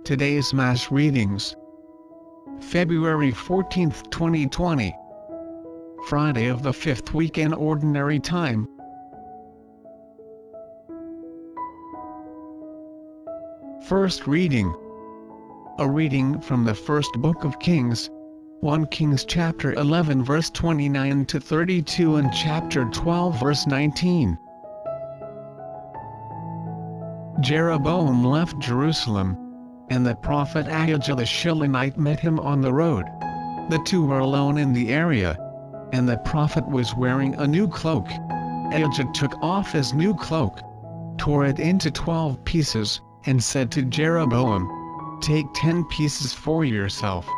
Today's Mass Readings. February 14, 2020. Friday of the 5th week in Ordinary Time. First reading. A reading from the first book of Kings. 1 Kings chapter 11 verse 29 to 32 and chapter 12 verse 19. Jeroboam left Jerusalem, and the prophet Ahijah the Shilonite met him on the road. The two were alone in the area, and the prophet was wearing a new cloak. Ahijah took off his new cloak, tore it into 12 pieces, and said to Jeroboam, "Take 10 pieces for yourself.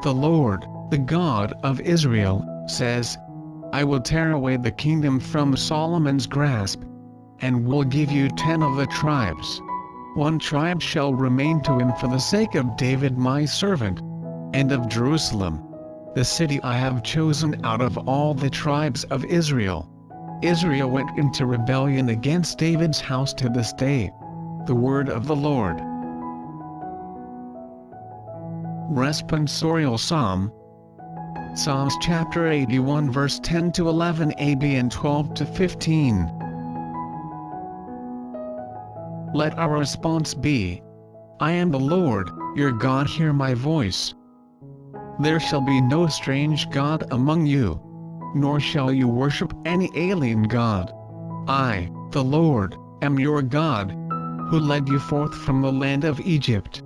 The Lord, the God of Israel, says, I will tear away the kingdom from Solomon's grasp, and will give you 10 of the tribes. 1 tribe shall remain to him for the sake of David my servant, and of Jerusalem, the city I have chosen out of all the tribes of Israel." Israel went into rebellion against David's house to this day. The word of the Lord. Responsorial Psalm. Psalms chapter 81 verse 10 to 11 AB and 12 to 15. Let our response be, I am the Lord, your God, hear my voice. There shall be no strange God among you, nor shall you worship any alien god. I, the Lord, am your God, who led you forth from the land of Egypt.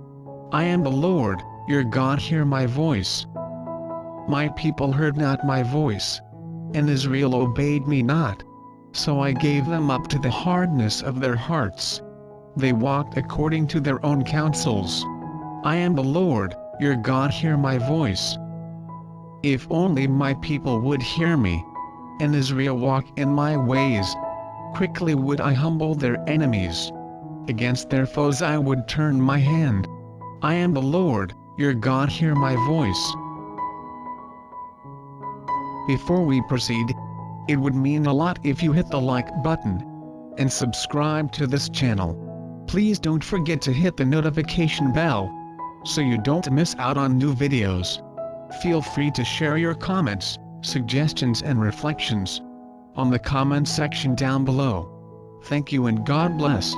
I am the Lord, your God, hear my voice. My people heard not my voice, and Israel obeyed me not. So I gave them up to the hardness of their hearts. They walked according to their own counsels. I am the Lord, your God, hear my voice. If only my people would hear me, and Israel walk in my ways, quickly would I humble their enemies. Against their foes I would turn my hand. I am the Lord, your God, hear my voice. Before we proceed, it would mean a lot if you hit the like button and subscribe to this channel. Please don't forget to hit the notification bell, so you don't miss out on new videos. Feel free to share your comments, suggestions and reflections on the comment section down below. Thank you and God bless.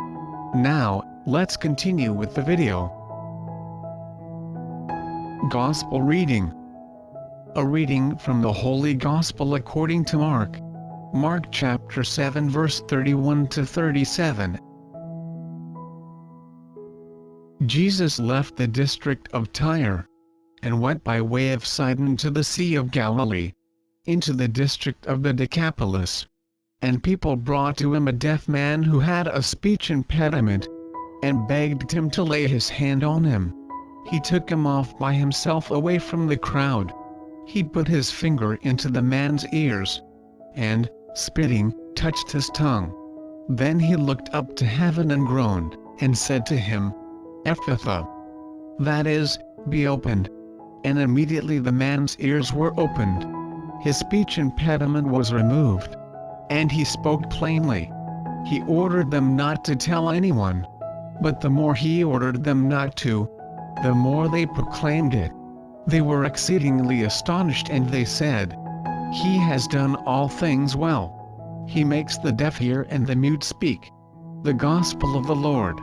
Now, let's continue with the video. Gospel reading. A reading from the Holy Gospel according to Mark. Mark chapter 7 verse 31 to 37. Jesus left the district of Tyre, and went by way of Sidon to the Sea of Galilee, into the district of the Decapolis. And people brought to him a deaf man who had a speech impediment, and begged him to lay his hand on him. He took him off by himself away from the crowd. He put his finger into the man's ears, and, spitting, touched his tongue. Then he looked up to heaven and groaned, and said to him, Ephphatha, that is, be opened. And immediately the man's ears were opened. His speech impediment was removed, and he spoke plainly. He ordered them not to tell anyone, but the more he ordered them not to, the more they proclaimed it. They were exceedingly astonished, and they said, He has done all things well. He makes the deaf hear and the mute speak. The Gospel of the Lord.